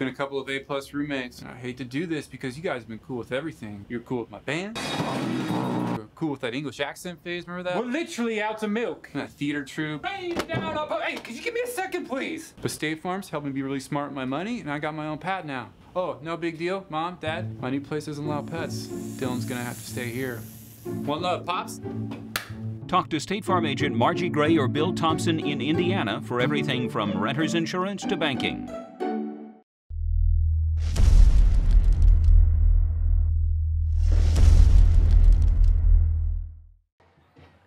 Been a couple of A-plus roommates. I hate to do this because you guys have been cool with everything. You're cool with my band. You're cool with that English accent phase, remember that? We're literally out of milk. And that theater troupe. Hey, down, up. Hey, could you give me a second, please? But State Farm's helped me be really smart with my money, and I got my own pet now. Oh, no big deal. Mom, Dad, my new place doesn't allow pets. Dylan's gonna have to stay here. One love, Pops. Talk to State Farm agent Margie Gray or Bill Thompson in Indiana for everything from renter's insurance to banking.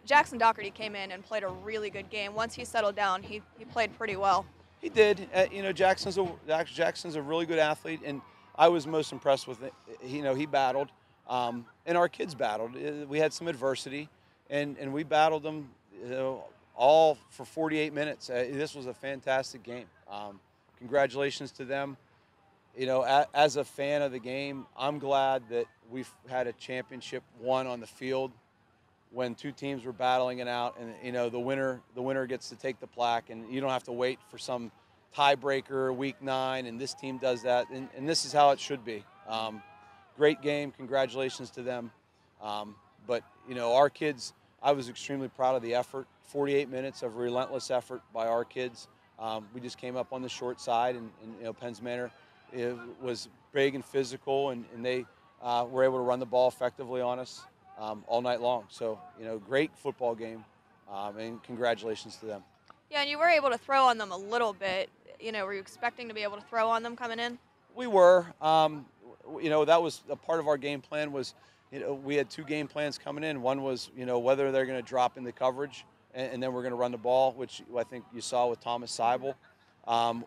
Jackson Doherty came in and played a really good game. Once he settled down, he played pretty well. He did. You know, Jackson's a really good athlete, and I was most impressed with it. You know, he battled, and our kids battled. We had some adversity, and we battled them, you know, all for 48 minutes. This was a fantastic game. Congratulations to them. You know, as a fan of the game, I'm glad that we've had a championship won on the field when two teams were battling it out, and you know the winner gets to take the plaque, and you don't have to wait for some tiebreaker week 9, and this team does that, and this is how it should be. Great game, congratulations to them. But you know, our kids, I was extremely proud of the effort. 48 minutes of relentless effort by our kids. We just came up on the short side, and you know, Penn's Manor was big and physical, and they were able to run the ball effectively on us all night long. So, you know, great football game, and congratulations to them. Yeah, and you were able to throw on them a little bit. You know, were you expecting to be able to throw on them coming in? We were. You know, that was a part of our game plan. Was, you know, we had 2 game plans coming in. One was, you know, whether they're going to drop into coverage, and then we're going to run the ball, which I think you saw with Thomas Seibel,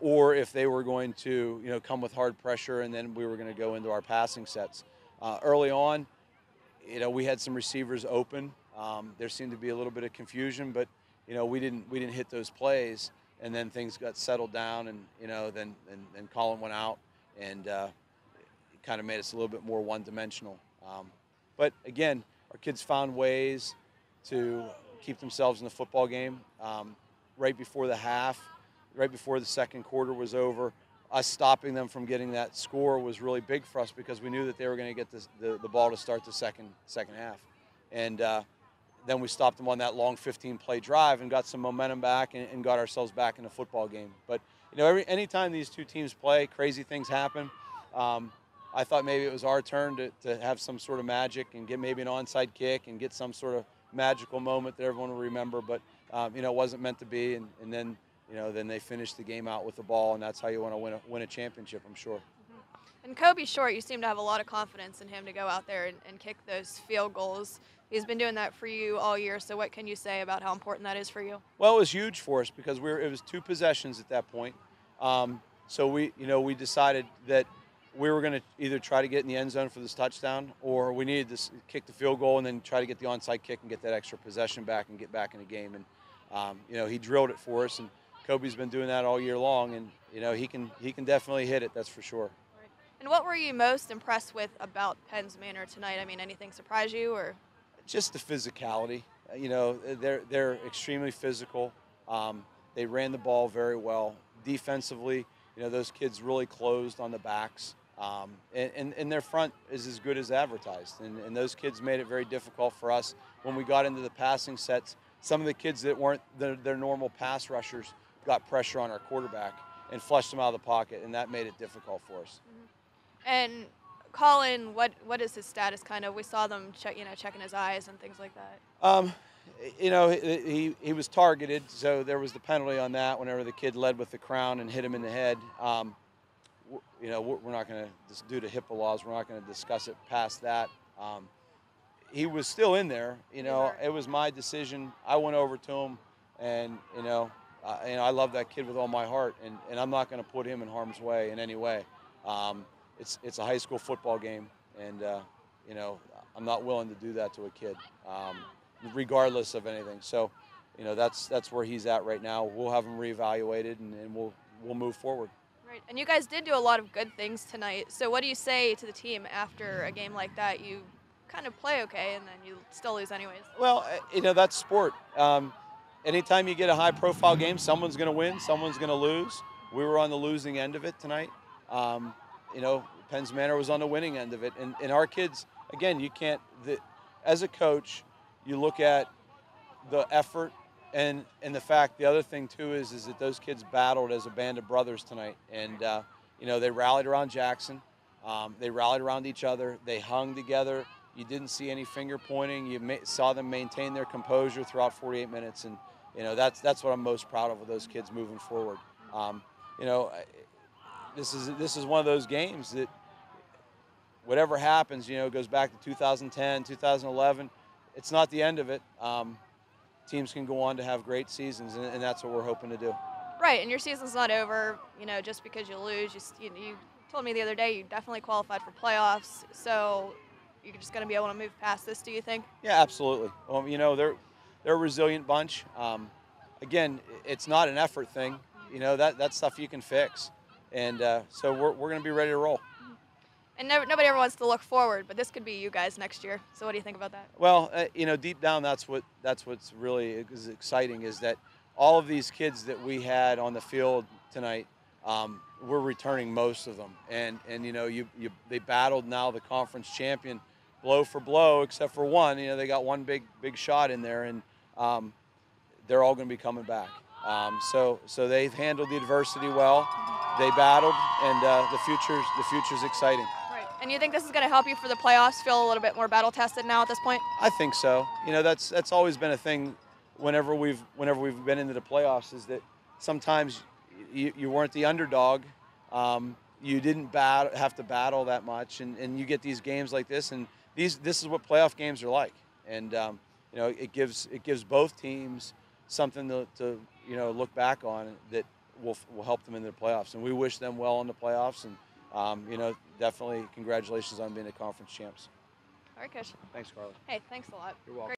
or if they were going to, you know, come with hard pressure, and then we were going to go into our passing sets. Early on, you know, we had some receivers open. There seemed to be a little bit of confusion, but you know, we didn't hit those plays, and then things got settled down, and you know, then Colin went out, and it kind of made us a little bit more one-dimensional. But again, our kids found ways to keep themselves in the football game. Right before the half, right before the second quarter was over, us stopping them from getting that score was really big for us because we knew that they were going to get the ball to start the second half. And then we stopped them on that long 15-play drive and got some momentum back and got ourselves back in the football game. But, you know, anytime these two teams play, crazy things happen. I thought maybe it was our turn to have some sort of magic and get maybe an onside kick and get some sort of magical moment that everyone will remember. But, you know, it wasn't meant to be. And then, you know, then they finished the game out with the ball, and that's how you want to win a championship, I'm sure. And Kobe Short, you seem to have a lot of confidence in him to go out there and kick those field goals. He's been doing that for you all year, so what can you say about how important that is for you? Well, it was huge for us because it was 2 possessions at that point. So we decided that we were going to either try to get in the end zone for this touchdown, or we needed to kick the field goal and then try to get the onside kick and get that extra possession back and get back in the game. And you know, he drilled it for us, and Kobe's been doing that all year long, and you know, he can definitely hit it, that's for sure. Right. And what were you most impressed with about Penn's Manor tonight? I mean, anything surprise you, or? Just the physicality. You know, they're extremely physical. They ran the ball very well. Defensively, you know, those kids really closed on the backs. And their front is as good as advertised. And those kids made it very difficult for us when we got into the passing sets. Some of the kids that weren't their normal pass rushers got pressure on our quarterback and flushed them out of the pocket, and that made it difficult for us. Mm-hmm. And Colin, what is his status? Kind of, we saw them checking his eyes and things like that. You know, he was targeted, so there was the penalty on that whenever the kid led with the crown and hit him in the head. You know, we're not going to, due to HIPAA laws, we're not going to discuss it past that. He was still in there. You know, it was my decision. I went over to him, and you know, I love that kid with all my heart, and I'm not going to put him in harm's way in any way. It's a high school football game, and you know, I'm not willing to do that to a kid, regardless of anything. So, you know, that's where he's at right now. We'll have him reevaluated, and we'll move forward. Right, and you guys did do a lot of good things tonight. So what do you say to the team after a game like that? You kind of play okay, and then you still lose anyways. Well, you know, that's sport. Anytime you get a high-profile game, someone's going to win, someone's going to lose. We were on the losing end of it tonight, You know, Penn's Manor was on the winning end of it. And our kids, again, you can't, as a coach, you look at the effort and the fact, the other thing too is that those kids battled as a band of brothers tonight. And, you know, they rallied around Jackson. They rallied around each other. They hung together. You didn't see any finger pointing. You saw them maintain their composure throughout 48 minutes. And, you know, that's what I'm most proud of with those kids moving forward. You know, this is one of those games that whatever happens, you know, goes back to 2010, 2011. It's not the end of it. Teams can go on to have great seasons, and that's what we're hoping to do. Right, and your season's not over, you know, just because you lose. You told me the other day you definitely qualified for playoffs, so you're just going to be able to move past this, do you think? Yeah, absolutely. You know, they're a resilient bunch. Again, it's not an effort thing. You know, that's stuff you can fix. And so we're going to be ready to roll. And nobody ever wants to look forward, but this could be you guys next year. So what do you think about that? Well, you know, deep down, that's what's really is exciting is that all of these kids that we had on the field tonight, we're returning most of them. And you know, they battled now the conference champion blow for blow, except for one. You know, they got one big shot in there, and they're all going to be coming back. So they've handled the adversity well. They battled, and the future's exciting. Right. And you think this is going to help you for the playoffs? Feel a little bit more battle tested now at this point? I think so. You know, that's always been a thing. Whenever we've been into the playoffs, is that sometimes you weren't the underdog. You didn't have to battle that much, and you get these games like this, and this is what playoff games are like. And you know, it gives both teams something to you know, look back on that will help them in the playoffs. And we wish them well in the playoffs. And you know, definitely congratulations on being the conference champs. All right, Coach. Thanks, Carla. Hey, thanks a lot. You're welcome.